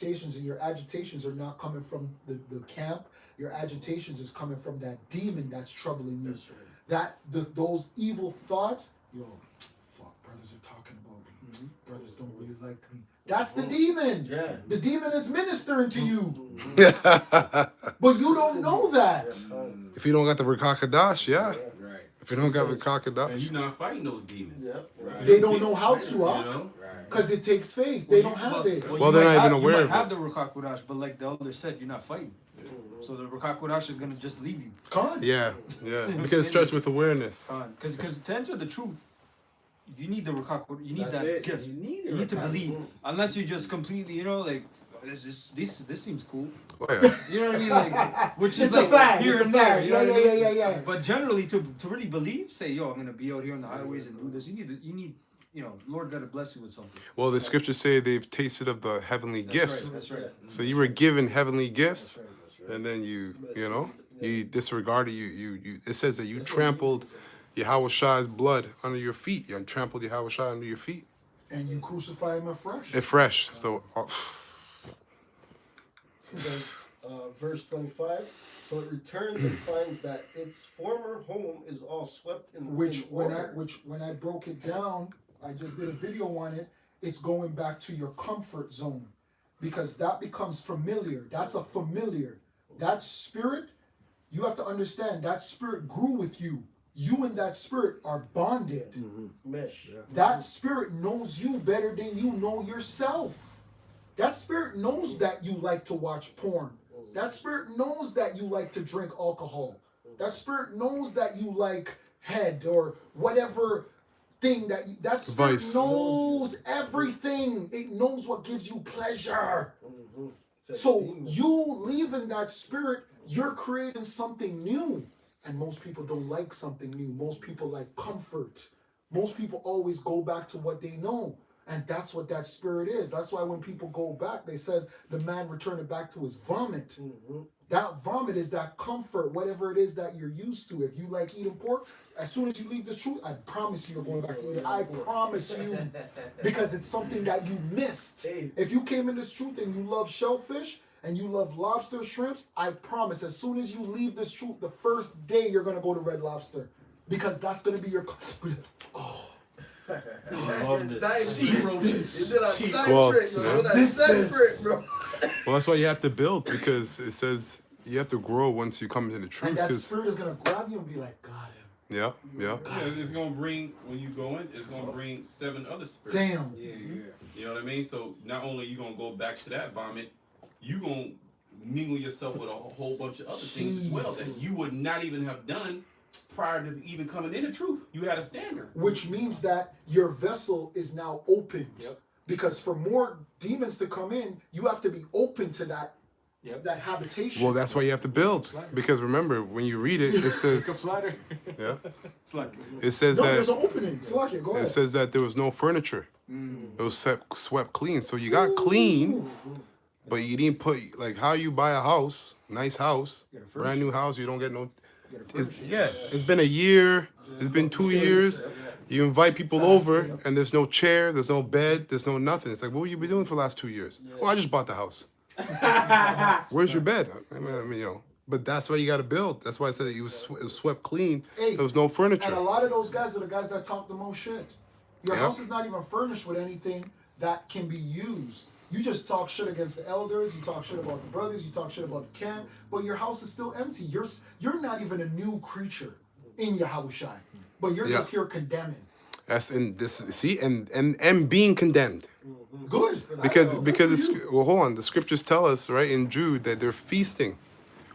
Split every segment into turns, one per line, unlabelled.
agitations, and your agitations are not coming from the camp. Your agitations is coming from that demon that's troubling you. That's right. Those evil thoughts, yo, fuck, brothers are talking about me. Mm-hmm. Brothers don't really like me. That's the demon. Yeah. The demon is ministering to you. But you don't know that.
If you don't got the Rakakadash, yeah.
Right.
If you don't got the Rakakadash.
And you're not fighting those demons.
Yep. Right. They don't know how to, because it takes faith. They don't have it.
Well, they're not even aware of it.
You might have the Rakakadash, but like the elder said, you're not fighting. So the Rakakadash is going to just leave you.
Yeah. Because it starts with awareness.
Because to enter the truth, you need the Rakakadash. You need that gift. You need to believe. Unless you just completely, like, this seems cool.
Oh, yeah.
You know what I mean? Like, which is
it's
like
a fact.
here and there.
Yeah.
But generally, to really believe, say, yo, I'm going to be out here on the highways and do this. You need. Lord got to bless you with something.
Well, the scriptures say they've tasted of the heavenly gifts.
Right, that's right.
So you were given heavenly gifts, that's right. And then you disregarded it says that you trampled Yahweh blood under your feet. You trampled Yahweh under your feet.
And you crucify him afresh.
Afresh. So.
Verse 25. So it returns and finds that its former home is all swept in.
When I broke it down, I just did a video on it. It's going back to your comfort zone, because that becomes familiar. That's a familiar. That spirit, you have to understand, that spirit grew with you. You and that spirit are bonded.
Mesh. Yeah.
That spirit knows you better than you know yourself. That spirit knows that you like to watch porn. That spirit knows that you like to drink alcohol. That spirit knows that you like head or whatever thing that spirit
Vice.
Knows everything. It knows what gives you pleasure. So you leaving that spirit, you're creating something new. And most people don't like something new. Most people like comfort. Most people always go back to what they know. And that's what that spirit is. That's why when people go back, they says the man returned back to his vomit. That vomit is that comfort, whatever it is that you're used to. If you like eating pork, as soon as you leave this truth, I promise you you're going back to eating. I promise you. Because it's something that you missed. If you came in this truth and you love shellfish and you love lobster, shrimps, I promise as soon as you leave this truth, the first day you're going to go to Red Lobster. Because that's going to be your... Oh.
Well, that's why you have to build, because it says you have to grow once you come into the truth.
And that spirit is going to grab you and be like, got him.
Yeah.
It's going to bring, when you go in, it's going to bring 7 other spirits.
Damn.
Yeah. You know what I mean? So not only you going to go back to that vomit, you going to mingle yourself with a whole bunch of other things as well that you would not even have done prior to even coming in the truth. You had a standard.
Which means that your vessel is now opened. Because for more demons to come in, you have to be open to that habitation.
Well, that's why you have to build. Because remember, when you read it, it says... It says that...
there's an opening. Go ahead.
It says that there was no furniture. It was swept clean. So you got clean, but you didn't put... Like, how you buy a house, nice house, brand new house, you don't get no... It's been a year. It's been 2 years. You invite people over, and there's no chair, there's no bed, there's no nothing. It's like, what have you been doing for the last 2 years? Oh, I just bought the house. Where's your bed? I mean, but that's why you got to build. That's why I said that it was swept clean. There was no furniture.
And a lot of those guys are the guys that talk the most shit. Your house is not even furnished with anything that can be used. You just talk shit against the elders, you talk shit about the brothers, you talk shit about the camp, but your house is still empty. You're not even a new creature in Yahushai, but you're just here condemning.
That's in this. See, and being condemned.
Good.
Because hold on. The scriptures tell us right in Jude that they're feasting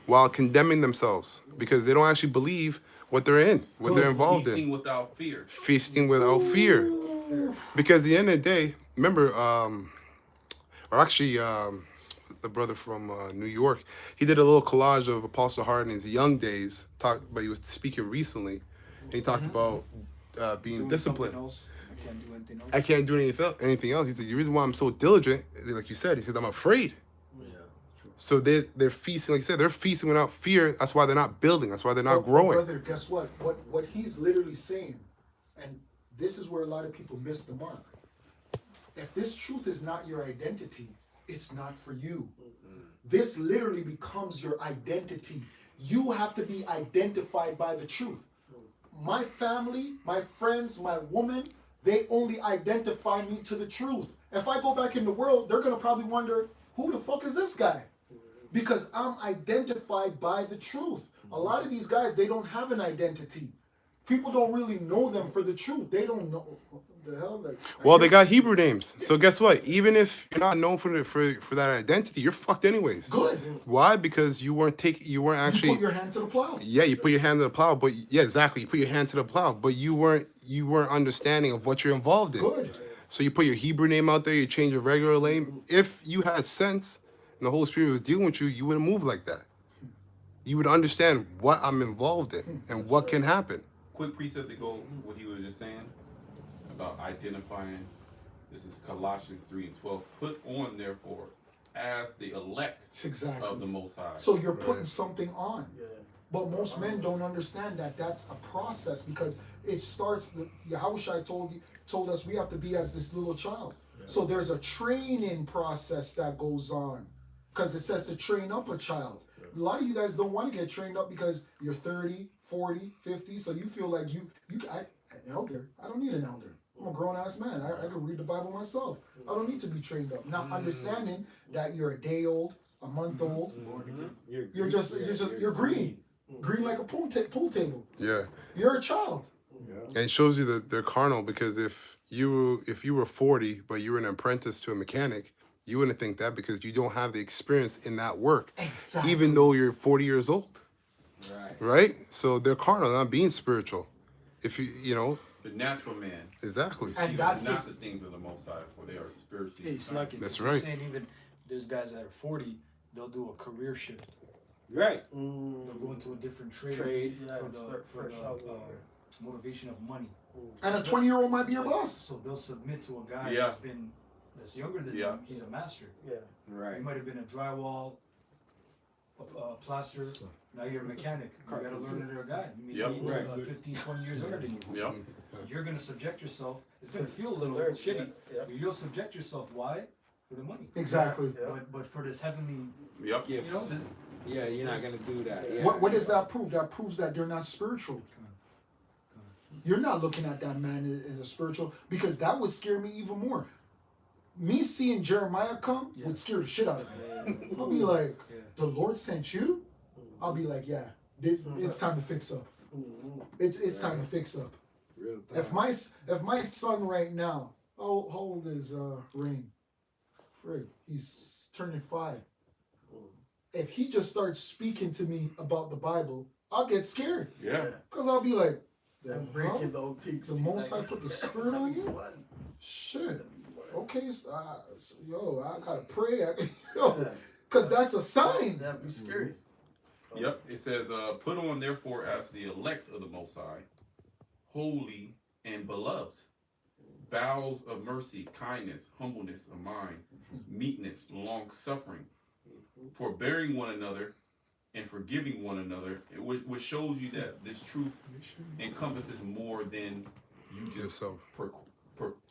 while condemning themselves because they don't actually believe what they're in, what they're involved
in. Feasting without fear.
Feasting without fear. Because at the end of the day, remember. Or actually, the brother from New York, he did a little collage of Apostle Hart in his young days, but he was speaking recently, and he talked about being disciplined. I can't do anything else. He said, the reason why I'm so diligent, like you said, he said, I'm afraid. So they're feasting, like you said, they're feasting without fear. That's why they're not building. That's why they're not growing.
Brother, guess what? What he's literally saying, and this is where a lot of people miss the mark. If this truth is not your identity, it's not for you. This literally becomes your identity. You have to be identified by the truth. My family, my friends, my woman, they only identify me to the truth. If I go back in the world, they're going to probably wonder, who the fuck is this guy? Because I'm identified by the truth. A lot of these guys, they don't have an identity. People don't really know them for the truth. They don't know what the hell. Like,
Well, they got Hebrew names. So guess what? Even if you're not known for that identity, you're fucked anyways.
good.
Why? Because you weren't
You
actually.
put your hand to the plow.
Yeah, you put your hand to the plow, but yeah, exactly. You put your hand to the plow, but you weren't understanding of what you're involved in.
Good.
So you put your Hebrew name out there, you change your regular name. If you had sense and the Holy Spirit was dealing with you, you wouldn't move like that. You would understand what I'm involved in and what can happen.
Quick precept to go what he was just saying about identifying. This is Colossians 3:12. Put on, therefore, as the elect
Exactly.
of the Most High.
So you're putting something on.
Yeah.
But most men don't understand that that's a process, because it starts. Yahushua told us we have to be as this little child. So there's a training process that goes on, because it says to train up a child. A lot of you guys don't want to get trained up because you're 30, 40, 50, so you feel like an elder. I don't need an elder. I'm a grown-ass man. I can read the Bible myself. I don't need to be trained up. Now, understanding that you're a day old, a month old, you're green. Green like a pool table.
Yeah.
You're a child.
And it shows you that they're carnal, because if you were 40 but you were an apprentice to a mechanic, you wouldn't think that, because you don't have the experience in that work.
Exactly.
Even though you're 40 years old.
Right.
Right? So they're carnal, not being spiritual. If
the natural man.
exactly.
And
Receiveth
that's
not
the-
the things of the Most High, for they are spiritually.
Hey, Slucky.
That's
you're
right.
Saying even there's guys that are 40, they'll do a career shift.
Right.
They'll go into a different trade,
Yeah,
for the,
start
for
fresh
the
out.
motivation of money.
And a 20-year-old might be your boss.
So they'll submit to a guy
Yeah.
that's younger than
Yeah.
them. He's a master.
Yeah.
You
Right.
might have been a drywall, plaster. Now you're a mechanic. You got to learn under a guy.
Yep.
He's
Right.
15, 20 years younger than you.
Yep.
You're going to subject yourself. It's going to feel a little
Learn,
shitty.
Yeah.
But you'll subject yourself. Why? For the money.
Exactly.
Yeah.
But for this heavenly,
Yep.
Yeah.
you know,
Yeah, you're not gonna do that. Yeah.
What does that prove? That proves that they're not spiritual. You're not looking at that man as a spiritual, because that would scare me even more. Me seeing Jeremiah come
Yeah.
would scare the shit out of me. I'll be like,
Yeah.
the Lord sent you? I'll be like, yeah, it's time to fix up. It's time to fix up.
Real
If my son right now, how old is Rain? Frig, he's turning 5. If he just starts speaking to me about the Bible, I'll get scared,
Yeah.
because I'll be like,
Then
huh?
breaking the old teaks.
The Most High put the Spirit on you?
What?
Shit. Okay, yo, I gotta pray. Because that's a sign.
That'd be scary.
Yep. It says, put on, therefore, as the elect of the Most High, holy and beloved, bowels of mercy, kindness, humbleness of mind, meekness, long suffering, forbearing one another and forgiving one another, which shows you that this truth encompasses more than you just
So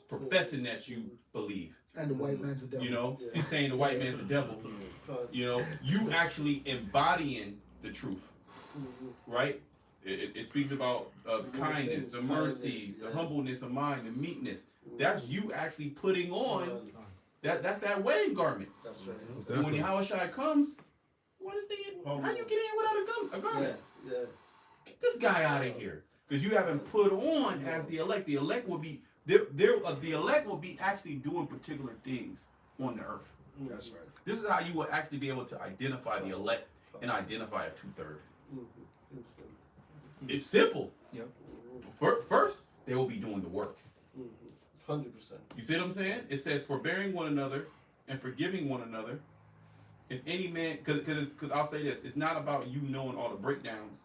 professing that you believe.
And the white man's a devil.
You know, it's saying the white man's the devil. You know, you actually embodying the truth, right? It speaks about kindness, the mercies, the humbleness of mind, the meekness. That's you actually putting on. That's that wedding garment.
That's right.
And when Yahushua comes, what is the? How you get in without a garment?
Yeah.
Get this guy out of here, because you haven't put on as the elect. The elect will be the elect will be actually doing particular things on the earth.
That's right.
This is how you will actually be able to identify the elect and identify a 2/3.
Instant.
It's simple.
Yep.
First, they will be doing the work.
100%.
You see what I'm saying? It says forbearing one another and forgiving one another. If any man, because I'll say this, it's not about you knowing all the breakdowns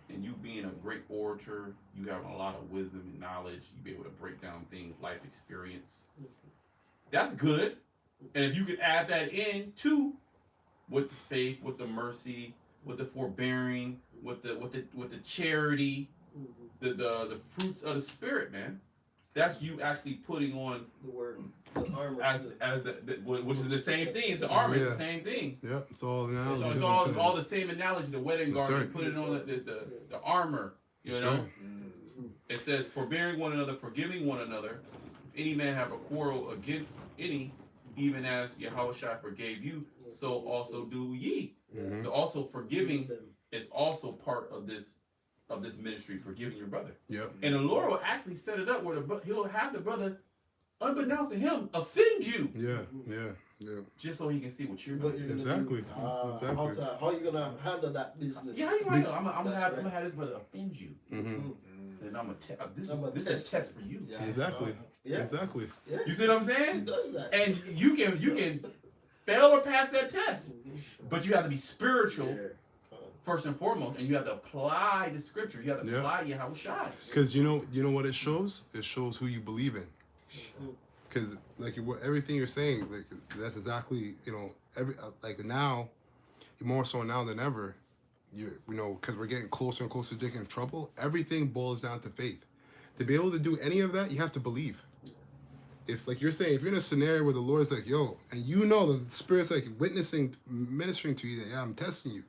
and you being a great orator, you having a lot of wisdom and knowledge, you be able to break down things, life experience. That's good. And if you could add that in too, with the faith, with the mercy, with the forbearing, with the charity, the fruits of the spirit, man. That's you actually putting on
The word. The armor.
which is the same thing. It's the armor. It's
Yeah.
the same thing.
Yeah, it's all now.
So it's all the same analogy. The wedding
Yes,
garment,
sir.
put it on the armor. You
Yes,
know,
sir.
it says, forbearing one another, forgiving one another. If any man have a quarrel against any, even as Yahushua forgave you, so also do ye.
Mhm.
So also forgiving is also part of this ministry, forgiving your brother.
Yep.
And the Lord will actually set it up where he'll have the brother, unbeknownst to him, offend you,
Yeah.
just so he can see what you're
What
doing.
you're
Exactly. Exactly.
How you gonna handle that business?
Yeah, how you gonna know? I'm gonna
That's
have this brother offend you,
Mm-hmm.
and I'm gonna this is a
test.
test for you.
Yeah.
Exactly.
Yeah.
Exactly.
Yeah.
You see what I'm
He
saying?
does that.
And you can fail or pass that test, but you have to be spiritual first and foremost, and you have to apply the scripture. You have to
Yeah.
apply Yahushua.
Because you know what it shows? It shows who you believe in. Because like everything you're saying, like that's exactly like now, more so now than ever. Because we're getting closer and closer to getting in trouble. Everything boils down to faith. To be able to do any of that, you have to believe. If like you're saying, if you're in a scenario where the Lord's like, yo, and the Spirit's like ministering to you that, yeah, I'm testing you.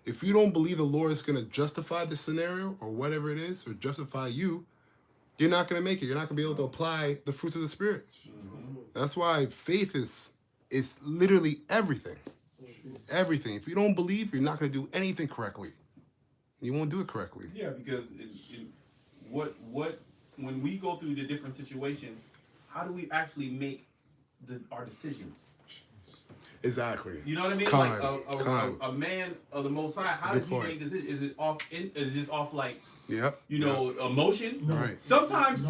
If you don't believe the Lord is going to justify the scenario or whatever it is, or justify you, you're not going to make it. You're not going to be able to apply the fruits of the Spirit. That's why faith is literally everything. Everything. If you don't believe, you're not going to do anything correctly. You won't do it correctly.
Yeah, because when we go through the different situations, how do we actually make our decisions?
Exactly.
You know what I mean?
Kind.
A man of the Most High. How
Good
does he
point.
make decisions? Is it off? Is this off like
Yep.
emotion?
No.
Right.
Sometimes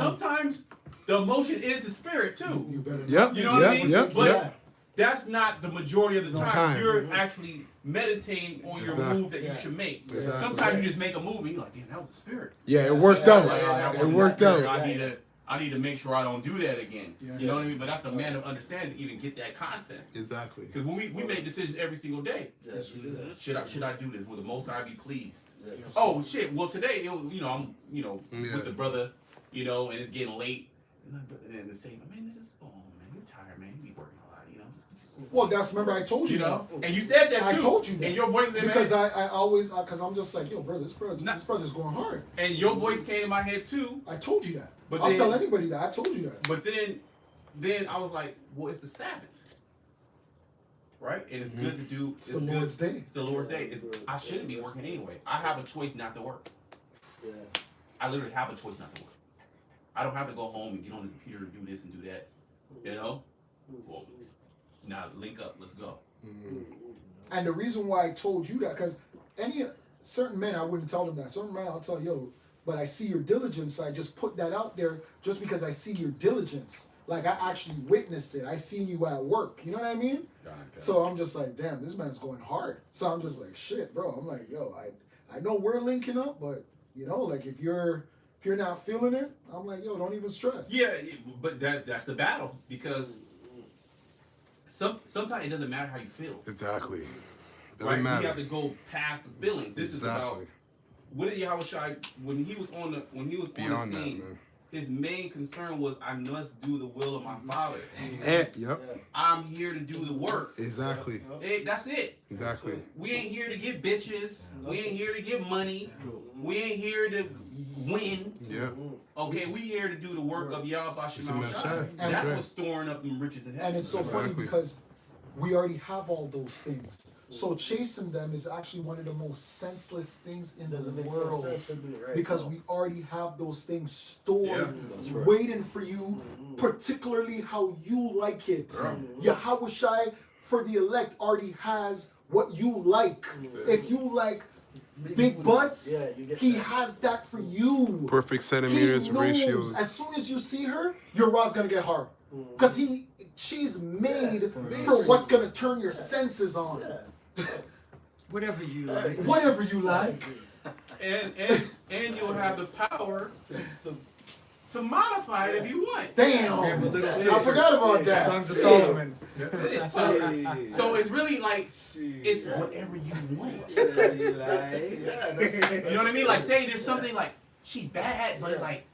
the emotion is the spirit too.
You better.
Yep.
You know what I mean?
Yep.
But
Yep.
that's not the majority of the time.
Time.
You're actually meditating on your
Exactly.
move that you should make.
Exactly.
Sometimes you just make a move and you're like, damn, that was the spirit.
Yeah, it worked out.
That
It
wasn't
worked
the spirit.
out.
I need to make sure I don't do that again.
Yes.
You know what I mean? But that's a man of understanding to even get that concept.
Exactly.
Because when we make decisions every single day.
Yes, we do that.
Should I do this? Will the Most High be pleased?
Yes.
Oh shit! Well, today I'm
Yeah.
with the brother, and it's getting late, and then the same man, you're tired, man. You be working a lot, just
Well, remember I told you.
And you said that too.
I told you that.
And your voice,
Because I always, because I'm just like, yo, brother, this brother's going hard.
and your voice came in my head too.
I told you that.
But
I'll
then-
tell anybody that. I told you that.
But then I was like, well, it's the Sabbath, right? And it's good to do.
It's the Lord's day.
It's the Lord's day. I shouldn't be working anyway. I have a choice not to work.
Yeah.
I literally have a choice not to work. I don't have to go home and get on the computer and do this and do that. Well, now link up. Let's go.
And the reason why I told you that, because certain men, I wouldn't tell them that. Certain men, I'll tell yo, but I see your diligence. I just put that out there just because I see your diligence. Like I actually witnessed it. I seen you at work. You know what I mean? So I'm just like, damn, this man's going hard. So I'm just like, shit, bro. I'm like, yo, I know we're linking up, but like if you're not feeling it, I'm like, yo, don't even stress.
Yeah, but that's the battle because sometimes it doesn't matter how you feel.
Exactly. Doesn't
Right?
matter.
You have to go past the feelings. This is about what did Yahushua when he was on the
Beyond that,
scene.
man.
His main concern was, I must do the will of my Father.
And, yep.
I'm here to do the work.
Exactly.
Hey, that's it.
Exactly.
We ain't here to get bitches. We ain't here to get money. We ain't here to win.
Yeah.
Okay, we here to do the work of Yahweh Shema
That's
Shai.
right.
That's
That's right.
what's storing up them riches in heaven.
And it's so funny
Exactly.
because we already have all those things. So chasing them is actually one of the most senseless things in the
Doesn't make no
world.
sense to do it right
Because
now.
we already have those things stored,
That's right.
waiting for you, particularly how you like it. Yahushai for the elect already has what you like. If you like big butts,
Yeah, you get
he
that.
has that for you.
Perfect
He
centimeters,
knows
ratios.
as soon as you see her, your rod's gonna get hard. Because she's made for what's gonna turn your senses on.
Yeah.
Whatever you like.
Whatever you like.
And you'll have the power to modify it if you want.
Damn.
We have a little
I
sister.
forgot about that.
Songs of Solomon.
That's it. So it's really like it's whatever you want.
Yeah,
You know what I mean? Like say there's something like she bad, but it's like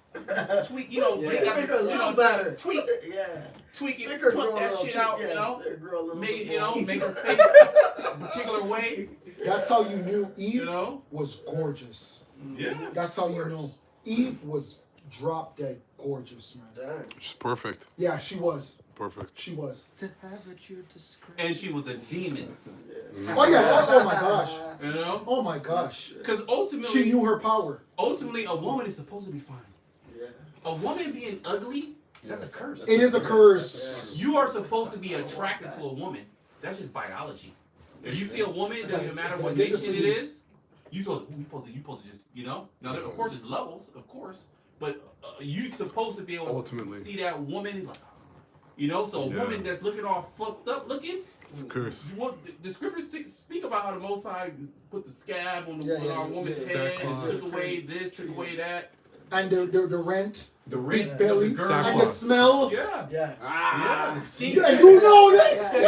tweak, you know,
Yeah.
they got
Make her a
you know,
little better.
tweak,
Yeah.
tweak it,
Make her
put
grow a
that
little
shit
too-
out,
yeah,
you know,
make her grow a little
make
bit
you know,
more.
make her face a particular way,
That's how you knew Eve
you know.
was gorgeous.
Yeah.
That's how you know. Eve was drop dead gorgeous, man.
Damn.
She's perfect.
Yeah, she was.
Perfect.
She was.
To have at your discretion.
And she was a demon,
Oh yeah. Oh my gosh.
you know.
Oh my gosh.
Because
She
ultimately,
knew her power.
a woman is supposed to be fine.
Yeah.
A woman being ugly, that's a curse.
It is a curse.
You are supposed to be attracted to a woman. That's just biology. If you see a woman, doesn't matter what nation it is, you supposed to just, you know. Now, there, of course, there's levels, of course, but you supposed to be able
Ultimately.
to see that woman, and like, you know. So a
Yeah.
woman that's looking all fucked up looking,
It's a curse.
you want the scriptures speak about how the Most High put the scab on,
Yeah, yeah,
our woman's
yeah.
head,
Sackcloth.
and took away this, took away that.
And the rent,
The
big
ring,
belly,
the
and the
Sackcloth.
smell.
Yeah.
Yeah.
Yeah, the stink.
Yeah, you know that.
Yeah.
You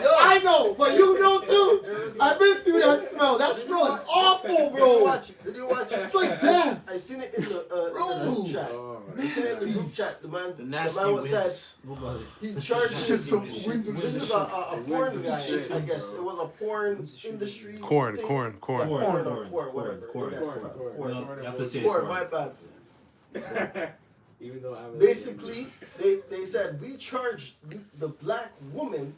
know. I know, but you know too. I've been through that smell. That smell is awful,
Did you
bro.
watch it? Did you watch it?
It's like death.
I seen it in the
Bro.
chat.
Oh,
I seen it in the group chat. The man
nasty
was said
winds.
he charges.
Some winds of
This is
shit.
a porn guy, I guess. It was a porn industry.
Corn,
thing.
corn,
Yeah,
corn.
corn, whatever.
Corn.
Yeah,
No, you have to say
Corn,
corn.
my bad.
Even though I'm
Basically, they said we charge the black woman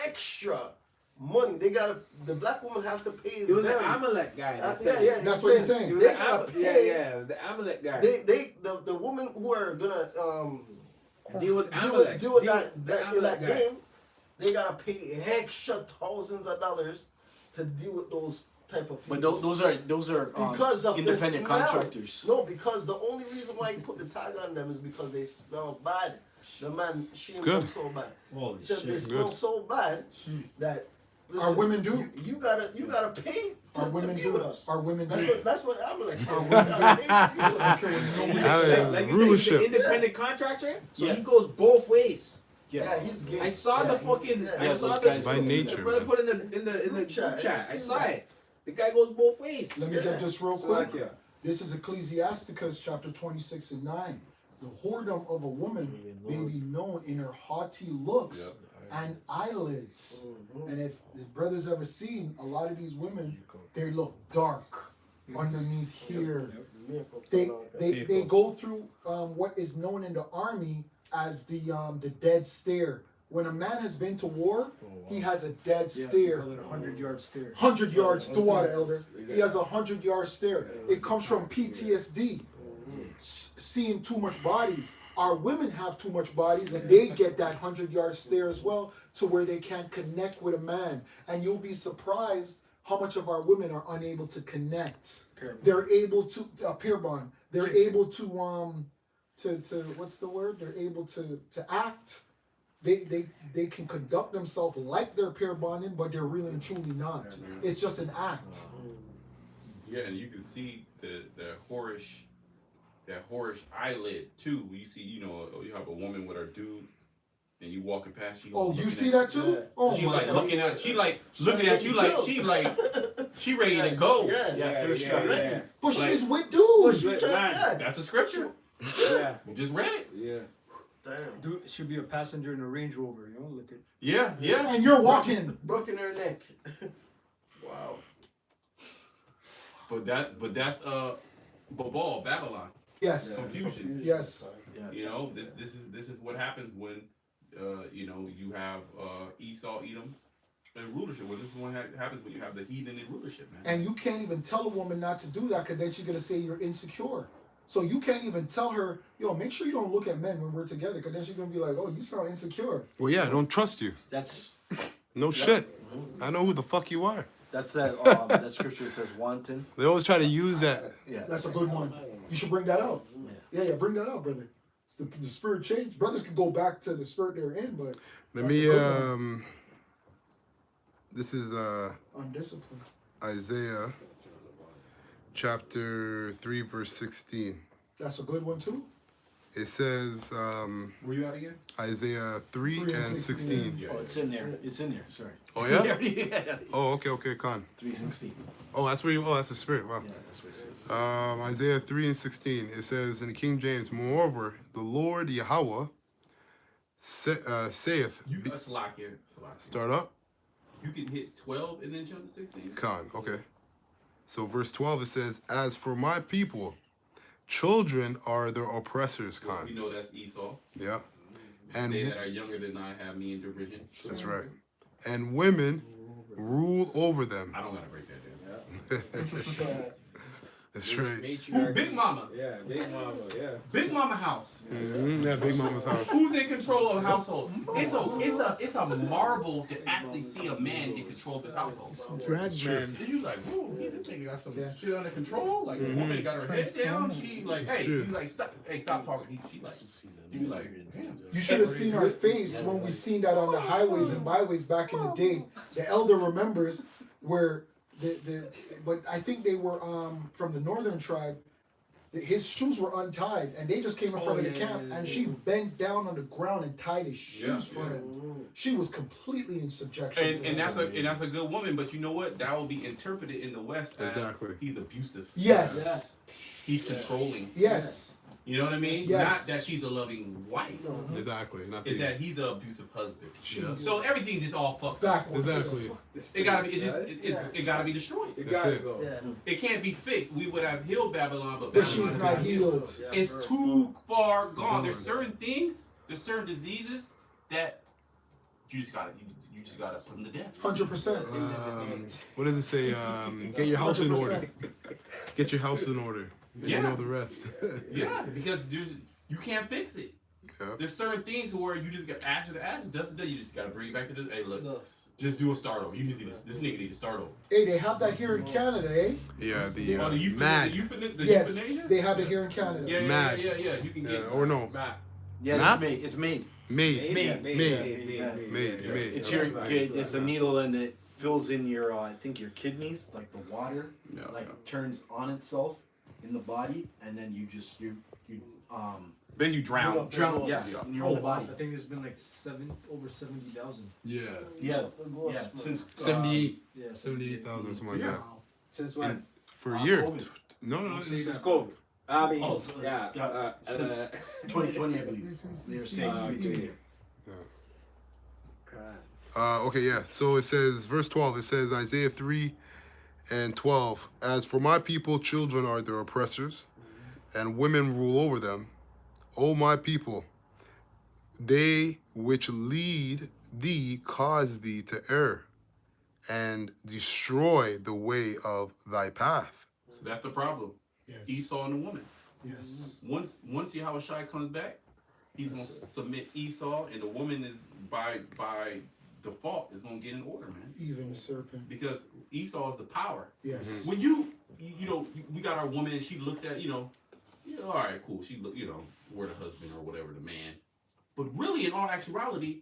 extra money. The black woman has to pay
it was
them.
an Amalek guy. that
That's,
said
yeah,
it.
yeah.
That's what he's saying.
It was
They
an
gotta
yeah,
pay.
yeah. It was the Amalek guy.
The women who are gonna
deal with Amalek.
deal with
the
that in that
Amalek guy.
game, they gotta pay extra thousands of dollars to deal with those type of people.
But those are
because of
independent
the smell.
contractors.
No, because the only reason why you put the tag on them is because they smell bad. The man shamed
Good.
them so bad.
Holy
Said they smell
Good.
so bad that
Our women do.
You gotta pay
Our
to
women
be
do.
with us.
Our women do.
That's what I'm like.
Our women do.
Like you said,
Rulership.
he's an independent contractor, so
Yeah.
he goes both ways.
Yeah, he's gay.
I saw the fucking. I
Yeah,
saw
those
the.
guys-
By nature,
The brother
man.
put in the group
chat.
chat. I
I've
saw
seen
it. The guy goes both ways.
Let me get this real
So
quick.
like, yeah.
This is Ecclesiasticus chapter 26 and 9. The whoredom of a woman may be known in her haughty looks and eyelids. And if the brothers ever seen, a lot of these women, they look dark underneath here. They go through what is known in the army as the dead stare. When a man has been to war, he has a dead stare.
100-yard stare.
100 yards to water, elder. He has a 100-yard stare. It comes from PTSD. Seeing too much bodies. Our women have too much bodies and they get that 100-yard stare as well, to where they can't connect with a man. And you'll be surprised how much of our women are unable to connect. They're able to pair bond. They're able to what's the word? They're able to act. They can conduct themselves like they're pair bonding, but they're really and truly not. It's just an act.
Yeah, and you can see the whorish eyelid too. You see, you know, you have a woman with her dude, and you walking past. She
Oh,
looking
you see
at
that too?
Yeah.
Oh
She
my
like
God.
looking at. She like looking at you like she ready to go.
Yeah,
Yeah, thirst
yeah,
trap.
yeah.
But
Like-
she's with
Well,
dudes.
she
But
tried-
man,
yeah.
That's a scripture.
Yeah,
We just read it.
yeah.
Damn.
Dude, should be a passenger in a Range Rover, you know? Look at.
Yeah, yeah.
And you're walking.
Broken her neck. Wow.
But that's Babylon.
Yes.
Confusion.
Yes.
You know, this is what happens when you know, you have Esau, Edom, and rulership. Well, this is what happens when you have the heathen in rulership, man.
And you can't even tell a woman not to do that, because then she's gonna say you're insecure. So you can't even tell her, yo, make sure you don't look at men when we're together, because then she's gonna be like, oh, you sound insecure.
Well, yeah, I don't trust you.
That's
No shit. I know who the fuck you are.
that scripture that says wanton.
They always try to use that.
Yeah.
That's a good one. You should bring that out. Yeah, bring that out, brother. It's the spirit change. Brothers can go back to the spirit they're in, but
Let
that's
me
a good one.
this is
Undisciplined.
Isaiah chapter 3 verse 16.
That's a good one too.
It says
Where you at again?
Isaiah 3
3
and
and
16.
Yeah.
Oh, it's in there. It's in there. Sorry.
Oh yeah?
yeah.
Oh, okay, Con.
3:16.
Oh, that's where you. Oh, that's the spirit. Wow.
Yeah, that's what it says.
Isaiah 3 and 16. It says in the King James, moreover, the Lord Yahweh saith.
You Slakia.
Start up.
You can hit 12 and then jump to 16.
Con. Okay. So verse 12 it says, as for my people, children are their oppressors.
Well,
Con.
we know that's Esau.
Yeah. And
They that are younger than I have me in derision.
that's right. And women rule over them.
I don't gotta break that down.
That's right.
Who?
Matriarch.
Big Mama.
Yeah, Big Mama, yeah.
Big Mama house.
That Big Mama's house.
Who's in control of the household? It's a marvel to actually see a man in control of his household.
Drag man.
Then you like, whoa, this nigga got some shit under control. Like the woman got her head down. She like, hey,
Sure.
you like, stop talking. She like, you like, damn.
You should have seen our face when we seen that on the highways and byways back in the day. The elder remembers where but I think they were from the northern tribe. His shoes were untied, and they just came in front of the camp, and she bent down on the ground and tied his shoes for him. She was completely in subjection. to
And
him.
that's a good woman, but you know what? That will be interpreted in the West as
Exactly.
he's abusive.
Yes.
He's controlling.
Yes.
You know what I mean?
Yes.
Not that she's a loving wife.
Exactly. Not
Is
the,
that he's an abusive husband.
Jeez.
So everything's just all fucked up.
Backwards.
exactly.
It gotta be. It gotta be destroyed.
You
That's
gotta
it.
go.
Yeah.
It can't be fixed. We would have healed Babylon, but
But
Babylon
she's
is
not healed.
It's too far gone. There's certain things. There's certain diseases that you just gotta put them to death.
100%.
What does it say? Get your house in order. Get your house in order. And
Yeah.
You know the rest.
Yeah, because you can't fix it.
Yeah.
There's certain things where you just got ashes to ashes, dust to dust. You just gotta bring it back to the. Hey, look, just do a start over. You need this nigga need to start over.
Hey, they have that here in Canada, eh?
Yeah, the
Oh, the
mad.
Yes,
euthanasia?
they have it here in Canada.
Yeah,
Mad.
yeah. You can get.
Or no,
Matt.
Yeah,
Map?
it's made.
made.
Made. It's your. It's a needle and it fills in your. I think your kidneys, like the water,
Yeah,
turns on itself in the body, and then you
Then you drown.
drown. Yeah, in your whole body.
I think there's been like over 70,000.
Yeah.
Yeah, since
78,
Yeah,
78,000, something like that.
Since when?
For a year.
COVID.
No.
Since COVID. I mean,
Oh, so
yeah.
since 2020, I believe. They were saying
okay.
Okay, yeah. So it says, verse 12, it says, Isaiah 3 and 12, as for my people, children are their oppressors, and women rule over them. O my people, they which lead thee cause thee to err, and destroy the way of thy path.
So that's the problem.
Yes.
Esau and the woman.
Yes.
Once Yahweh Shai comes back, he's gonna submit Esau, and the woman is by default is gonna get in order, man.
Even serpent.
Because Esau is the power.
Yes.
When we got our woman, and she looks at, all right, cool. She look, we're the husband or whatever, the man. But really, in all actuality,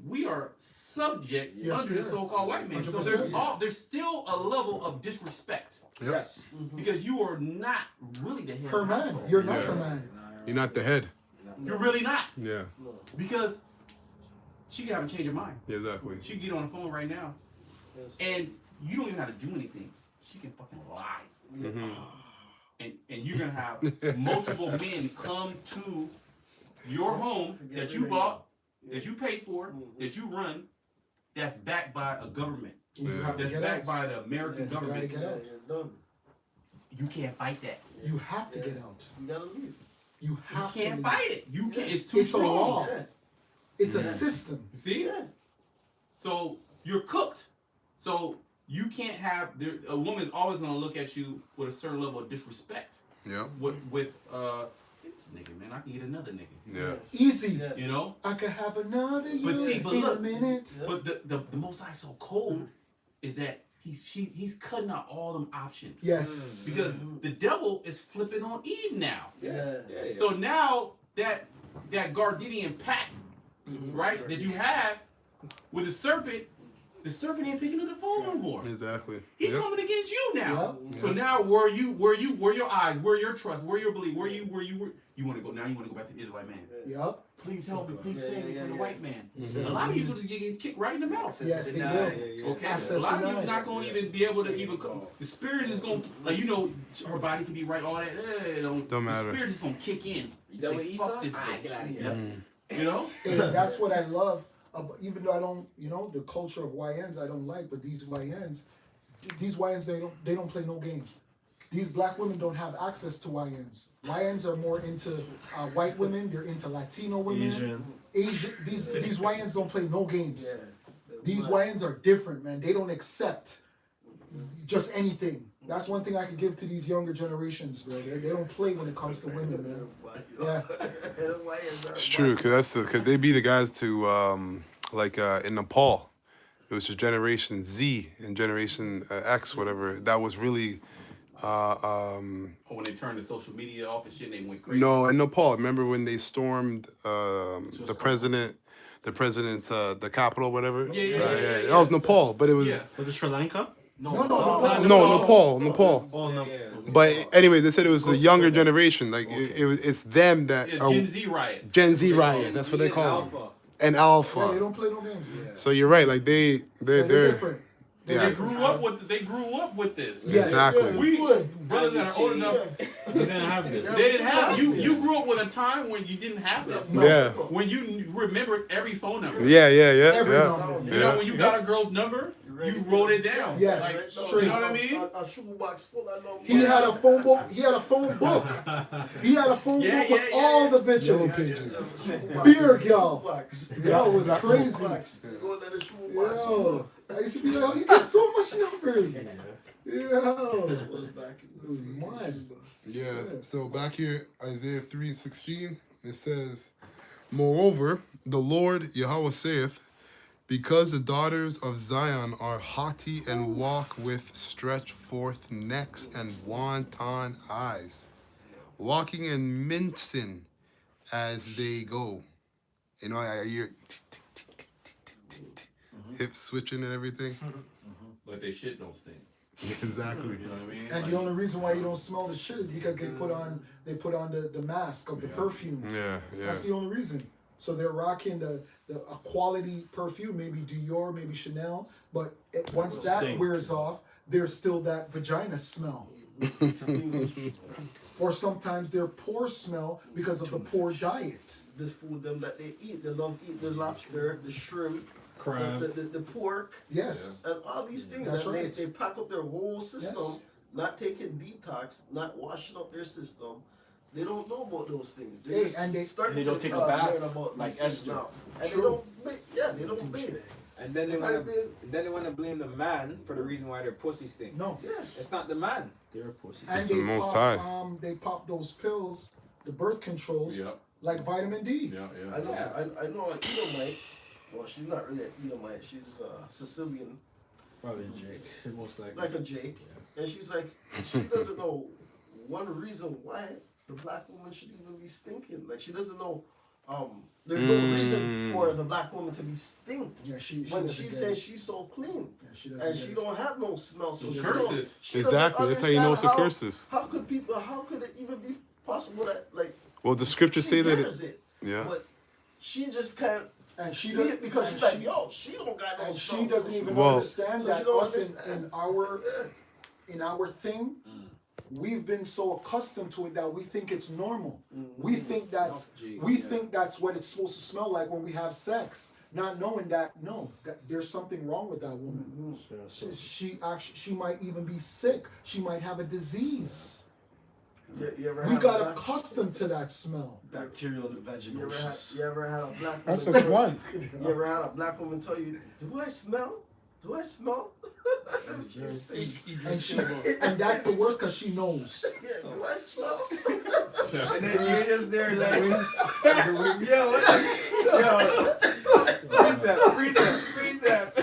we are subject
Yes,
under
we
the
are.
so-called white man. So
100%.
there's still a level of disrespect
Yes.
because you are not really the head.
Her
of the
man.
household.
You're not
Yeah.
her man.
You're not the head.
You're really not,
Yeah,
because she can have a change of mind.
exactly.
She can get on the phone right now, and you don't even have to do anything. She can fucking lie.
Mhm.
And you're gonna have multiple men come to your home that you bought, that you paid for, that you run, that's backed by a government,
You
Yeah.
have to
that's
get
backed
out.
by the American
You gotta
government.
get out.
You can't fight that.
You have to get out.
You gotta leave.
You
You
have to
can't
leave.
fight it. You can't. It's too
It's a
strong.
law.
Yeah.
It's a
Yeah.
system.
You see?
Yeah.
So you're cooked. So you can't have a woman's always gonna look at you with a certain level of disrespect.
Yeah,
With this nigga, man, I can get another nigga.
yeah.
Easy.
Yeah.
You know?
I could have another
But
you
see, but
in
look.
a minute.
Yeah.
But the Most High so cold is that he's cutting out all them options.
Yes.
Because the devil is flipping on Eve now.
Yeah.
Yeah.
So now that Gardenian pact, right, that you have with the serpent, the serpent ain't picking up the phone no more.
Exactly.
He's
Yep.
coming against you now.
Yep.
So now where your eyes, where your trust, where your belief, where you want to go now? You want to go back to the Israelite man.
Yep.
Please help me. Please save me from the white man.
Mhm.
A lot of you just get kicked right in the mouth.
Yes, they will.
Okay,
Access
a lot of you
denied.
not going to even be able to even. The spirit is going to, like, you know, her body can be right, all that.
Don't matter.
The spirit is going to kick in.
You done with Esau?
Fuck this
Get out of
bitch.
here.
You know?
And that's what I love. Even though I don't, you know, the culture of YNs I don't like, but these YNs, they don't play no games. These black women don't have access to YNs. YNs are more into white women. They're into Latino women. Asian. These YNs don't play no games.
Yeah.
These YNs are different, man. They don't accept just anything. That's one thing I could give to these younger generations, bro. They don't play when it comes to women, man. Yeah.
It's true, cause they be the guys to in Nepal, it was just Generation Z and Generation X, whatever. That was really
Or when they turned the social media off and shit, they went crazy.
no, in Nepal. Remember when they stormed the president's the capital, whatever?
Yeah.
That was Nepal, but it was
Was it Sri Lanka?
No,
Nepal.
Oh no.
But anyway, they said it was the younger generation. Like it's them that
Yeah,
are
Gen Z riot.
Gen Z riot. That's what they call them.
Alpha.
And
Yeah, they
Alpha.
don't play no games.
So you're right. Like they're
They're different.
They
Yeah.
grew up with this.
Yes,
Exactly.
yeah,
We
good.
brothers that are old enough,
They didn't have this.
they didn't have you grew up with a time when you didn't have this.
Yeah.
When you remembered every phone number.
Yeah.
Every
Yeah.
number.
You know, when you got a girl's number, you wrote it down.
Yeah.
Like,
Straight.
you know what I mean?
A shoebox full of numbers.
He had a phone book. He had a phone book. He had a phone
Yeah,
book with
yeah,
all the
Yellow
bitches.
pages.
Beer, yo.
Shoebox.
Yo, it was crazy.
Shoebox. Go to the shoebox.
Yo, I used to be like, he got so much numbers. Yo,
It was back
it was mine.
Yeah. So back here, Isaiah 3:16, it says, "Moreover, the Lord Yahweh saith, because the daughters of Zion are haughty and walk with stretched forth necks and wanton eyes, walking and mincing as they go." You know, I hear hips switching and everything.
But they shit don't stink.
Exactly.
You know what I mean?
And the only reason why you don't smell the shit is because they put on the mask of the perfume.
Yeah.
That's the only reason. So they're rocking a quality perfume, maybe Dior, maybe Chanel, but once that
Stink.
wears off, there's still that vagina smell. Or sometimes their poor smell because of the poor diet.
The food them that they eat. They love eat the lobster, the shrimp,
Crab.
the pork,
Yes.
and all these things.
That's
and
right.
they pack up their whole system,
Yes.
not taking detox, not washing up their system. They don't know about those things.
Hey,
just
and they-
starting
they don't
to,
take a bath
learn about
like
these things
Esther.
now. And
True.
they don't bathe. Yeah, they don't bathe.
And then they
If
want
I
to
bathe-
blame the man for the reason why their pussy stink.
No.
Yeah.
It's not the man. They're a pussy.
And
It's the
they
Most
pop,
High.
they pop those pills, the birth controls,
Yep.
like vitamin D.
Yeah.
I know.
Yeah.
I know an Edomite. Well, she's not really an Edomite. She's Sicilian,
Probably Jake. Most likely.
like a Jake. And she's like, she doesn't know one reason why the black woman should even be stinking. Like she doesn't know. There's no reason for the black woman to be stink.
Yeah, she
When
doesn't
she
get
says
it.
she's so clean
Yeah, she doesn't
and
get
she
it.
don't have no smell, so
It's
she
curses.
don't. She doesn't
Exactly. That's how you know it's a
understand
curses.
How could people? How could it even be possible that like?
Well, the scriptures
She
say that
hears
it.
it,
Yeah.
but she just can't
And she
see
does-
it because
and
she's like,
she-
yo, she don't got no
And
smell.
she doesn't even
Well-
understand
So
that
she don't
us
understand.
in our thing, we've been so accustomed to it that we think it's normal. We think that's what it's supposed to smell like when we have sex, not knowing that that there's something wrong with that woman. She might even be sick. She might have a disease.
You ever
We
had
got
a black,
accustomed to that smell.
Bacterial vaginosis.
you ever had a black
That's
woman
just
tell
one.
You ever had a black woman tell you, do I smell? Do I smell?
And that's the worst because she knows.
Yeah, do I smell?
And then you're just there like, yo, what? Precept.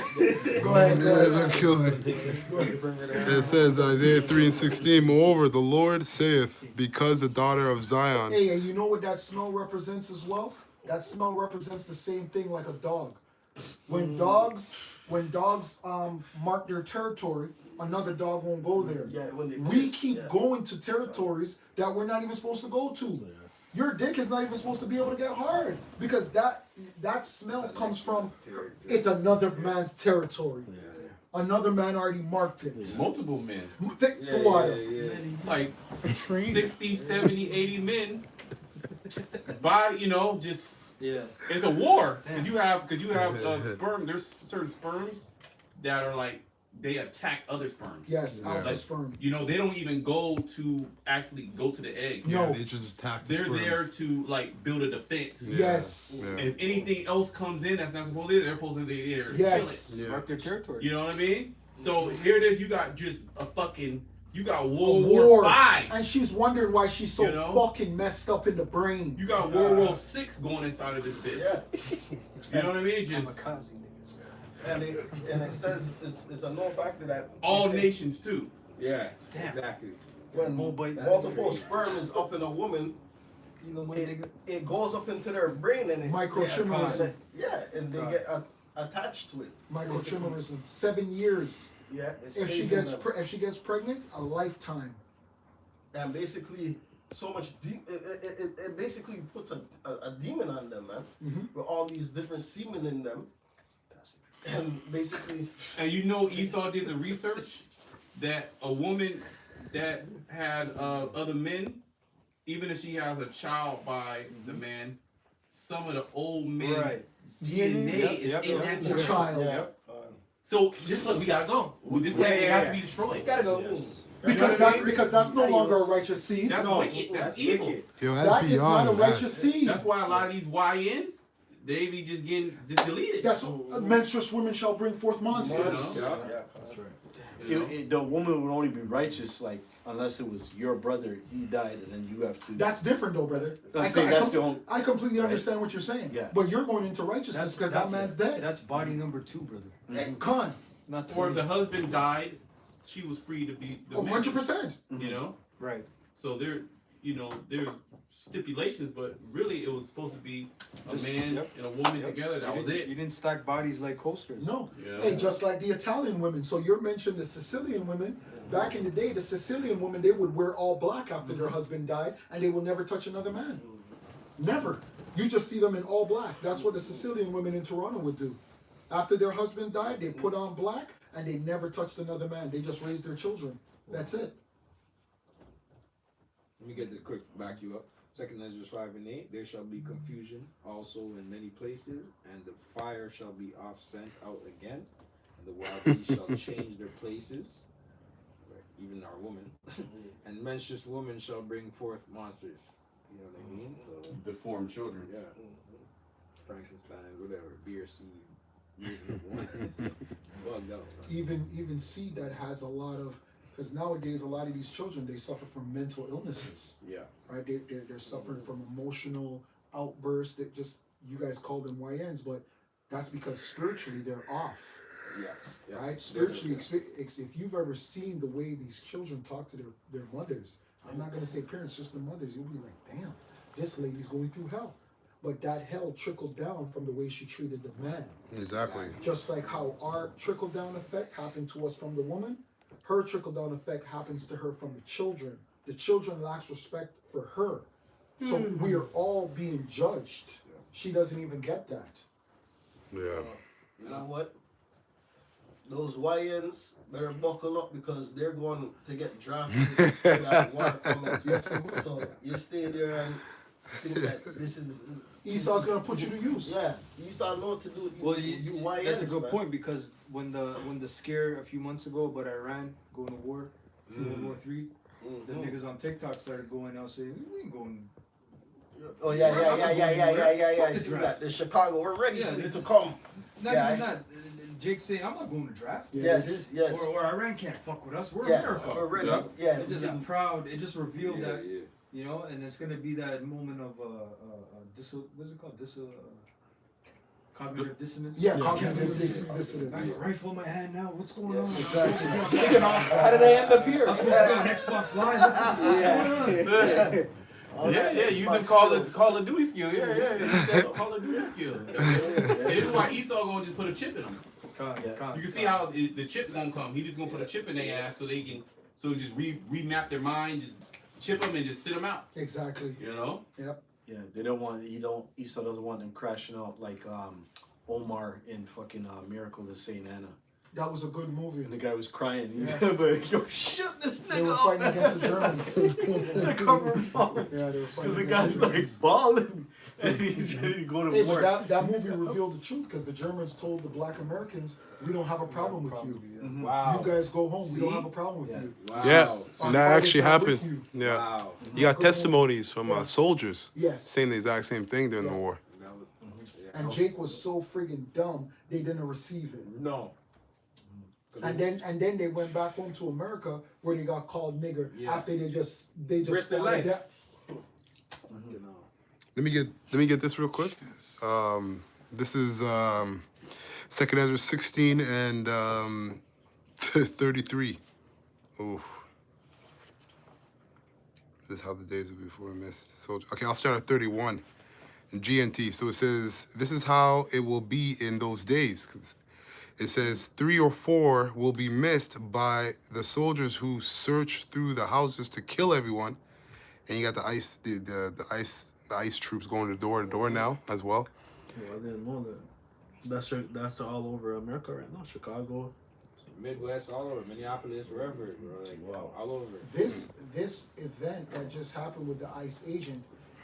Go ahead.
Don't kill me. It says Isaiah 3:16. Moreover, the Lord saith, because the daughter of Zion.
Hey, and you know what that smell represents as well? That smell represents the same thing like a dog. When dogs when dogs mark their territory, another dog won't go there.
Yeah, when they
We
piss,
keep
yeah.
going to territories that we're not even supposed to go to. Your dick is not even supposed to be able to get hard because that smell comes from it's another man's territory. Another man already marked it.
Multiple men.
Take the water.
Like 60, 70, 80 men. Body, you know, just it's a war. Could you have sperm? There's certain sperms that are like they attack other sperms.
Yes, alpha
Like,
sperm.
you know, they don't even go to the egg.
No.
They just attack the
They're
sperms.
there to like build a defense.
Yes.
Yeah.
If anything else comes in that's not supposed to, they're supposed to be there to
Yes.
kill it.
Mark their territory.
You know what I mean? So here it is. You got just you got
A
World
war.
War V.
And she's wondering why she's so
You know?
fucking messed up in the brain.
You got World War VI going inside of this bitch.
Yeah.
You know what I mean? Just
Kamikaze niggas.
And it says it's a known factor that
all
they say
nations too.
Yeah,
Damn.
exactly.
when
Mobile-
multiple sperm is up in a woman,
You know, my nigga.
it goes up into their brain and it
Microchimerism.
and they get attached to it.
Microchimerism. 7 years.
Yeah. It
If she
stays in
gets
them.
if she gets pregnant, a lifetime.
And basically so much it basically puts a demon on them, man,
Mhm.
with all these different semen in them, and basically
And you know, Esau did the research that a woman that had other men, even if she has a child by the man, some of the old men
Right.
DNA
Yep,
is
yep,
in
yep.
that
The
child.
child.
So this look, we gotta go. This planet has to be destroyed.
Gotta go.
Because that's no longer a righteous seed.
That's wicked. That's evil.
wicked.
Yo, that's
That is not
beyond
a righteous
that.
seed.
That's why a lot of these YNs, they be just getting deleted.
That's menstruous women shall bring forth monsters.
Yeah.
yeah.
That's right.
You know?
The woman would only be righteous like unless it was your brother, he died, and then you have to.
That's different though, brother.
I'm saying that's the only.
I completely
Right?
understand what you're saying.
Yeah.
But you're going into righteousness because that man's dead.
That's body number 2, brother.
Hey, Con,
Not
Or if
20.
the husband died, she was free to be the
100%.
You know?
Right.
So there's stipulations, but really it was supposed to be a
Just-
man
yep.
and a woman
Yep.
together. That
You
was
didn't-
it.
You didn't stack bodies like coasters.
No.
Yeah.
Hey, just like the Italian women. So you're mentioning the Sicilian women. Back in the day, the Sicilian women, they would wear all black after their husband died, and they will never touch another man. Never. You just see them in all black. That's what the Sicilian women in Toronto would do. After their husband died, they put on black, and they never touched another man. They just raised their children. That's it.
Let me get this quick to back you up. 2 Ezra 5:8. There shall be confusion also in many places, and the fire shall be off sent out again, and the wild beasts shall change their places, right, even our women, and menstruous women shall bring forth monsters. You know what I mean? So
Deformed children.
yeah, Frankenstein, whatever, beer seed, using of one, bugged out. Man.
Even seed that has a lot of, because nowadays a lot of these children, they suffer from mental illnesses.
Yeah.
Right? They're suffering from emotional outbursts that just, you guys call them YNs, but that's because spiritually they're off.
Yeah. Yes.
Right? Spiritually, if you've ever seen the way these children talk to their mothers, I'm not going to say parents, just the mothers, you'll be like, damn, this lady's going through hell. But that hell trickled down from the way she treated the man.
Exactly.
Just like how our trickle-down effect happened to us from the woman, her trickle-down effect happens to her from the children. The children lacks respect for her. So we are all being judged. She doesn't even get that.
Yeah.
You know what? Those YNs better buckle up because they're going to get drafted for that war coming. So you stay there and think that this is
Esau's going to put you to use.
yeah. Esau know what to do.
Well,
you YNs,
that's a good
man.
point because when the scare a few months ago about Iran going to war, World War III, the niggas on TikTok started going out saying we ain't going.
Oh yeah.
Fuck
I
the
see
draft.
that. The Chicago, we're ready
Yeah,
for you
they-
to come.
Not
Yeah,
even
I
that. Jake saying I'm not going to draft.
Yes.
Or Iran can't fuck with us. We're
Yeah,
America.
we're ready.
Yeah.
Yeah.
They're just that proud. It just revealed
Yeah,
that,
yeah.
you know, and it's gonna be that moment of what's it called? Cognitive dissonance.
Yeah, cognitive dissonance.
I have a rifle in my hand now. What's going on?
Exactly.
How did I end up here?
I'm supposed to go on Xbox Live. What's going on?
Yeah, you can call of Duty skill. Yeah. Call of Duty skill. And this is why Esau gonna just put a chip in them. You can see how the chip won't come. He just gonna put a chip in their ass so they can, so just remap their mind, just chip them and just sit them out.
Exactly.
You know?
Yep.
Yeah, they don't want Esau doesn't want them crashing out like Omar in fucking Miracle to Saint Anna.
That was a good movie.
And the guy was crying.
Yeah.
But yo, shut this
They were
nigga
fighting
up,
against the Germans.
The cover phone.
Yeah, they were fighting
Because the
against
guy's
the Germans.
like balling. And he's ready to go to
Hey,
war.
but that movie revealed the truth because the Germans told the black Americans, we don't have a problem with you.
Mhm.
Wow.
You guys go home. We don't
See?
have a problem with
Yeah.
you.
Wow.
Yeah,
Our
that
fathers
actually
are with
happened.
you.
Yeah,
Wow.
you got
Go home.
testimonies from
Yeah.
soldiers
Yes.
saying the exact same thing during the
Yeah.
war.
That was, yeah.
And Jake was so friggin' dumb, they didn't receive it.
No.
And then they went back home to America where they got called nigger
Yeah.
after they just
Risked their
followed
life.
that.
You know.
Let me get this real quick. This is 2nd Ezra 16 and 33. Ooh. This is how the days of before missed. So okay, I'll start at 31 in GNT. So it says, this is how it will be in those days. 'Cause it says 3 or 4 will be missed by the soldiers who search through the houses to kill everyone. And you got the ice troops going door to door now as well.
Well, I didn't know that. That's all over America right now. Chicago.
Midwest, all over, Minneapolis, wherever, bro. Like,
Wow.
all over.
This event that just happened with the ICE agent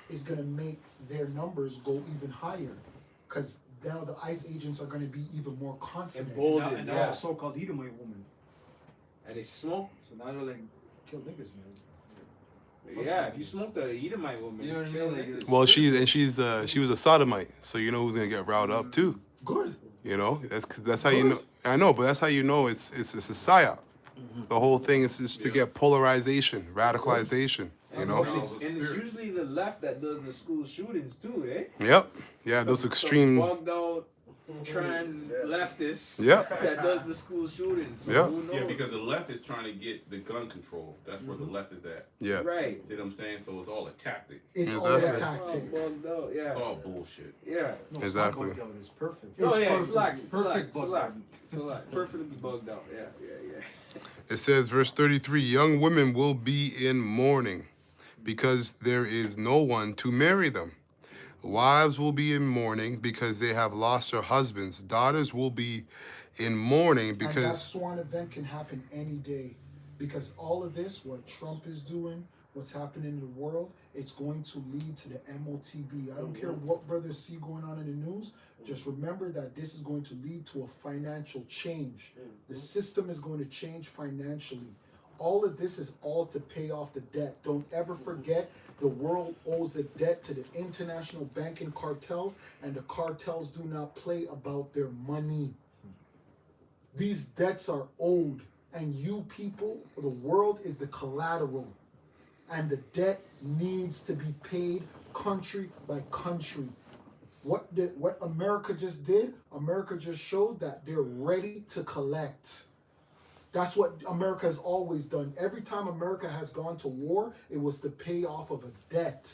is gonna make their numbers go even higher. Cause now the ICE agents are gonna be even more confident.
Emboldened.
And
Yeah.
that so-called Edomite woman.
And they smoke.
So now they're like, kill niggas, man.
Yeah, if you smoke the Edomite woman,
You know what I
kill
mean? Like,
niggas.
it's-
Well, she was a sodomite, so you know who's gonna get riled up too.
Good.
You know, that's how you know. I know, but that's how you know it's a psyop. The whole thing is just to get polarization, radicalization. You know.
And it's usually the left that does the school shootings too, eh?
Yep. Yeah, those
Some
extreme.
bugged out trans leftists
Yep.
that does the school shootings. So
Yep.
who knows?
Yeah, because the left is trying to get the gun control. That's where the left is at.
Yeah.
Right.
See what I'm saying? So it's all a tactic.
It's
Yeah,
all a
exactly.
It's all
tactic.
bugged out,
It's
yeah.
all bullshit.
Yeah.
No,
Exactly.
it's not bugged out, it's perfect.
Oh yeah,
perfect.
it's like
Perfect bugged out.
select, perfectly bugged out. Yeah.
It says, verse 33, young women will be in mourning because there is no one to marry them. Wives will be in mourning because they have lost their husbands. Daughters will be in mourning
And that
because
swan event can happen any day. Because all of this, what Trump is doing, what's happening in the world, it's going to lead to the MOTB. I don't care what brothers see going on in the news. Just remember that this is going to lead to a financial change. The system is going to change financially. All of this is all to pay off the debt. Don't ever forget the world owes a debt to the international banking cartels, and the cartels do not play about their money. These debts are owed, and you people, the world is the collateral, and the debt needs to be paid country by country. What America just did, America just showed that they're ready to collect. That's what America has always done. Every time America has gone to war, it was to pay off of a debt.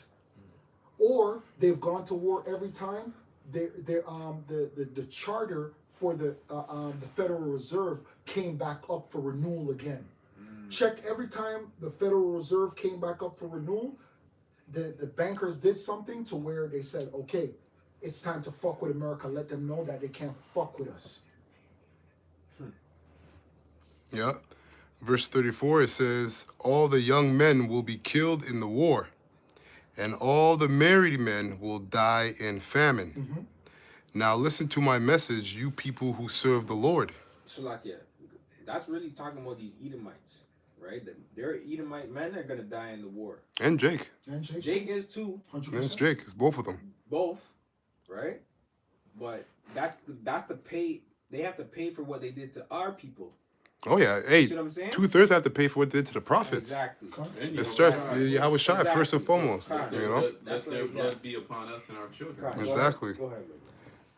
Or they've gone to war every time the charter for the Federal Reserve came back up for renewal again. Check every time the Federal Reserve came back up for renewal, the bankers did something to where they said, okay, it's time to fuck with America. Let them know that they can't fuck with us.
yeah. Verse 34, it says, all the young men will be killed in the war, and all the married men will die in famine. Now listen to my message, you people who serve the Lord.
Shalakia, that's really talking about these Edomites, right? Their Edomite men are gonna die in the war.
And Jake.
And
Jake is too,
100%.
That's Jake. It's both of them.
both, right? But that's the pay. They have to pay for what they did to our people.
Oh, yeah.
You
Hey,
see what I'm saying?
2/3 have to pay for what they did to the prophets.
Exactly.
And you
It
know,
starts,
Right.
I was shy
Exactly.
first and foremost,
So,
you know?
Let
That's
their
what-
blood be upon us and our children.
Right.
Exactly.
Go ahead, brother.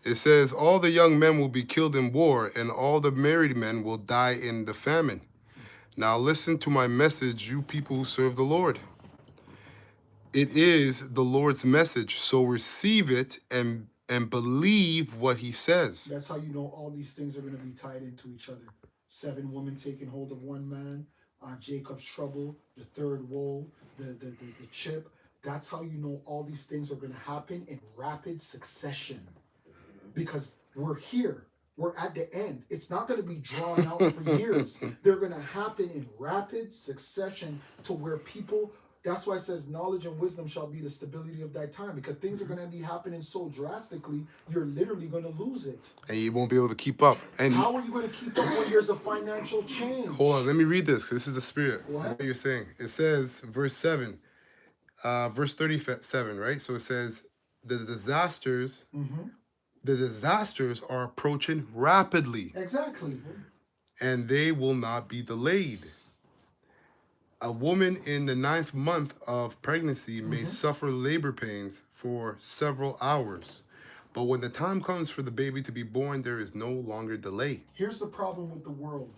It says, all the young men will be killed in war, and all the married men will die in the famine. Now listen to my message, you people who serve the Lord. It is the Lord's message, so receive it and and believe what he says.
That's how you know all these things are going to be tied into each other. 7 women taking hold of one man, Jacob's trouble, the third woe, the chip. That's how you know all these things are going to happen in rapid succession. Because we're here. We're at the end. It's not going to be drawn out for years. They're going to happen in rapid succession to where people... That's why it says knowledge and wisdom shall be the stability of that time, because things are going to be happening so drastically, you're literally going to lose it.
And you won't be able to keep up. And
how are you going to keep up when there's a financial change?
Hold on, let me read this. This is the spirit.
What
you're saying? It says, verse 7, verse 37, right? So it says, the disasters are approaching rapidly.
Exactly.
And they will not be delayed. A woman in the 9th month of pregnancy may suffer labor pains for several hours. But when the time comes for the baby to be born, there is no longer delay.
Here's the problem with the world.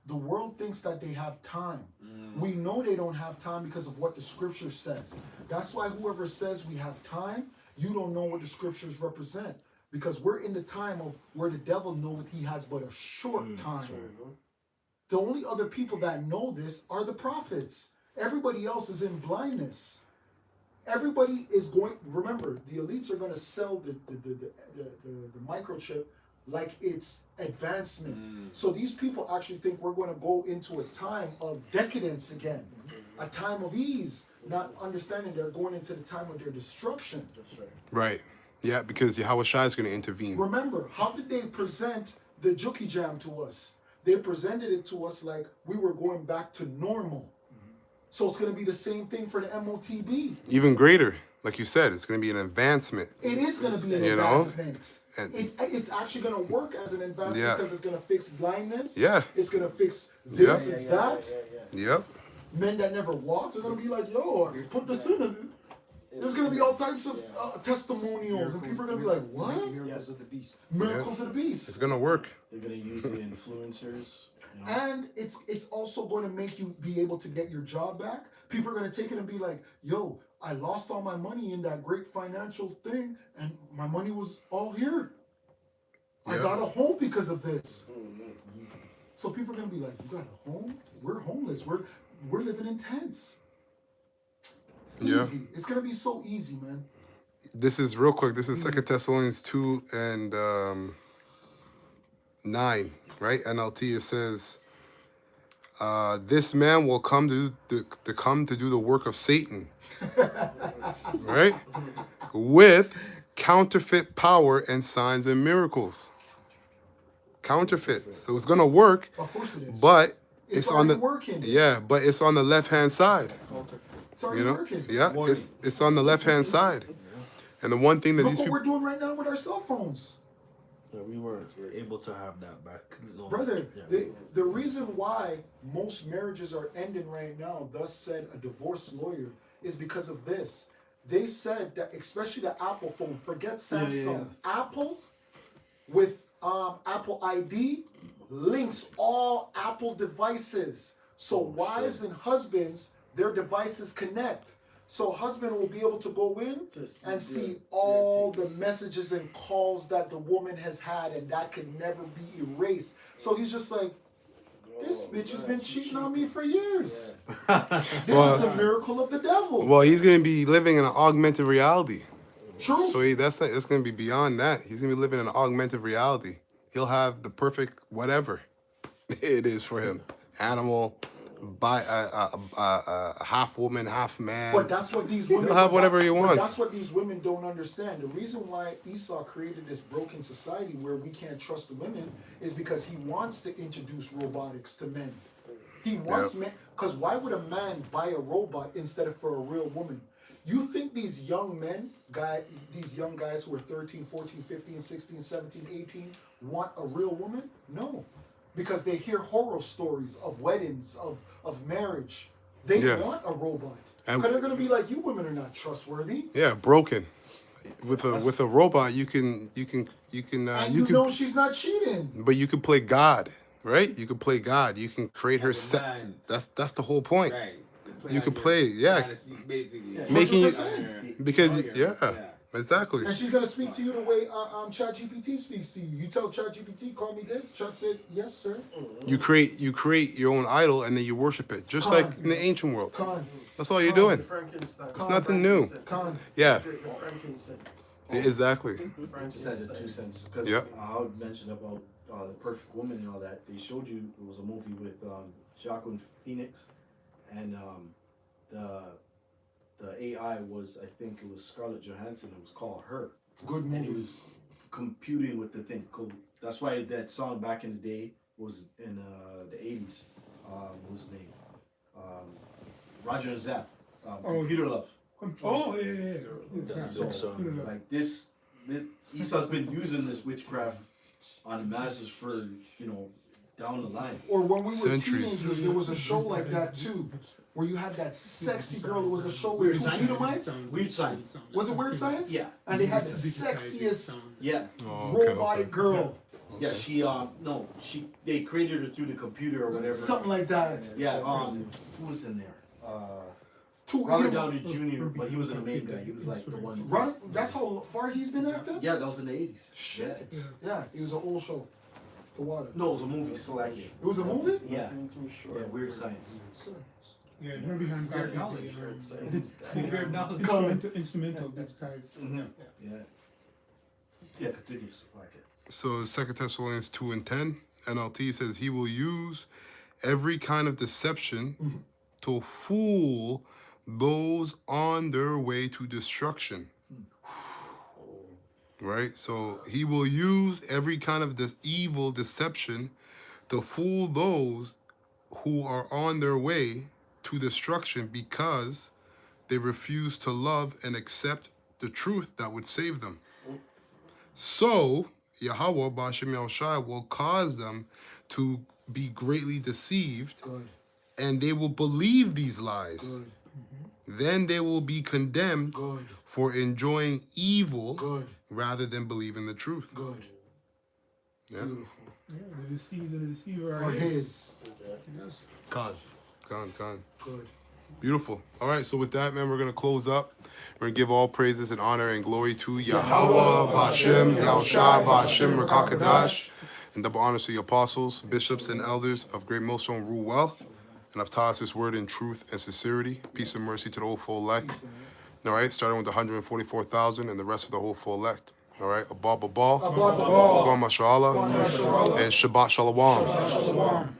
The world thinks that they have time. We know they don't have time because of what the scripture says. That's why whoever says we have time, you don't know what the scriptures represent. Because we're in the time of where the devil knows he has but a short time. The only other people that know this are the prophets. Everybody else is in blindness. Everybody is going... Remember, the elites are going to sell the microchip like it's advancement. So these people actually think we're going to go into a time of decadence again. A time of ease. Not understanding they're going into the time of their destruction. That's right.
Right. Yeah, because Yahweh Shai is going to intervene.
Remember, how did they present the Juki Jam to us? They presented it to us like we were going back to normal. So it's going to be the same thing for the MOTB.
Even greater. Like you said, it's going to be an advancement.
It is going to be an advancement. It's actually going to work as an advancement because it's going to fix blindness.
Yeah.
It's going to fix this and that.
Yep.
Men that never walked are going to be like, yo, put this in and... There's going to be all types of testimonials, and people are going to be like, what?
Miracles of the beast.
Miracles of the beast.
It's going to work.
They're going to use the influencers. You know?
And it's also going to make you be able to get your job back. People are going to take it and be like, yo, I lost all my money in that great financial thing, and my money was all here. I got a home because of this. So people are going to be like, you got a home? We're homeless. We're living in tents. Easy. It's gonna be so easy, man.
This is real quick. This is 2 Thessalonians 2 and 9, right? NLT. It says, "This man will come to do the work of Satan, right? With counterfeit power and signs and miracles. Counterfeit. So it's gonna work.
Of course it is.
But it's on the
working.
but it's on the left-hand side.
It's already working.
Yeah, it's on the left-hand side. And the one thing that
Look
these
what
people...
we're doing right now with our cell phones.
Yeah, we were able to have that back.
Brother, the reason why most marriages are ending right now, thus said a divorce lawyer, is because of this. They said that, especially the Apple phone, forget Samsung. Apple with Apple ID links all Apple devices. So wives and husbands, their devices connect. So husband will be able to go in and see all the messages and calls that the woman has had, and that can never be erased. So he's just like, this bitch has been cheating on me for years. This is the miracle of the devil.
Well, he's going to be living in an augmented reality.
True.
So that's going to be beyond that. He's going to be living in an augmented reality. He'll have the perfect whatever it is for him. Animal, by half woman, half man.
But that's what these women...
He'll have whatever he wants.
But that's what these women don't understand. The reason why Esau created this broken society where we can't trust the women is because he wants to introduce robotics to men. He wants men... Because why would a man buy a robot instead of for a real woman? You think these young men, these young guys who are 13, 14, 15, 16, 17, 18, want a real woman? No. Because they hear horror stories of weddings, of marriage. They want a robot. Because they're going to be like, you women are not trustworthy.
Yeah, broken. With a robot, you can
know she's not cheating.
But you can play God, right? You can play God. You can create her set. That's the whole point.
Right.
You can play,
fantasy, basically.
making you,
100%.
because Exactly.
And she's gonna speak to you the way ChatGPT speaks to you. You tell ChatGPT, call me this. Chat said, yes, sir.
You create your own idol and then you worship it, just like in the ancient world.
Khan.
That's all you're doing.
Frankenstein.
It's nothing new.
Khan.
Yeah,
The Frankenstein.
exactly.
Just as a 2 cents, because
Yep.
I would mention about the perfect woman and all that. They showed you it was a movie with Joaquin Phoenix, and the AI was, I think it was Scarlett Johansson. It was called Her,
Good
and he
movie.
was computing with the thing. Cool. That's why that song back in the day was in the 80s. What was his name? Roger and Zapp. Computer Love.
Oh, yeah.
So, like this Esau's been using this witchcraft on the masses for, down the line.
Or when we were
Centuries.
teenagers, there was a show like that too, where you had that sexy girl. It was a show
Weird
with two
Science.
Edomites.
Weird Science.
Was it Weird Science?
Yeah.
And they had the sexiest
Yeah.
Oh, okay,
robotic
okay.
girl.
Yeah, they created her through the computer or whatever.
Something like that.
Yeah, who was in there?
Two
Robert
Edomite.
Downey Jr., but he wasn't the main guy. He was like the one.
Right? That's how far he's been acting?
Yeah, that was in the 80s.
Shit. Yeah, it was an old show. The Water.
No, it was a movie, Selected.
It was a movie?
Yeah.
Too short.
Yeah, Weird Science.
Yeah, her behind
Weird
God.
knowledge.
Weird
knowledge.
Instrumental digitized.
Mm-hmm. Yeah. Yeah, continues. Like it.
So 2 Thessalonians 2:10 NLT says he will use every kind of deception to fool those on their way to destruction. Right? So he will use every kind of this evil deception to fool those who are on their way to destruction because they refuse to love and accept the truth that would save them. So Yahweh Ba'Shem Yahushua will cause them to be greatly deceived,
Good.
and they will believe these lies.
Good.
Then they will be condemned
Good.
for enjoying evil
Good.
rather than believing the truth.
Good.
Yeah.
Beautiful.
Yeah, the deceiver
Or
are his.
his.
Gone.
Good.
Beautiful. All right, so with that, man, we're going to close up. We're going to give all praises and honor and glory to Yahweh, Ba'Shem, Yahushua, Ba'Shem, Rakakadash, and double honors to the apostles, bishops, and elders of Great Millstone rule well, and have taught us this word in truth and sincerity. Peace and mercy to the whole full elect. All right, starting with the 144,000 and the rest of the whole full elect. All right, Abba Babal,
Abba Babal,
Kwam Mashallah,
Kwam Mashallah,
and Shabbat Shalom.
Shalom.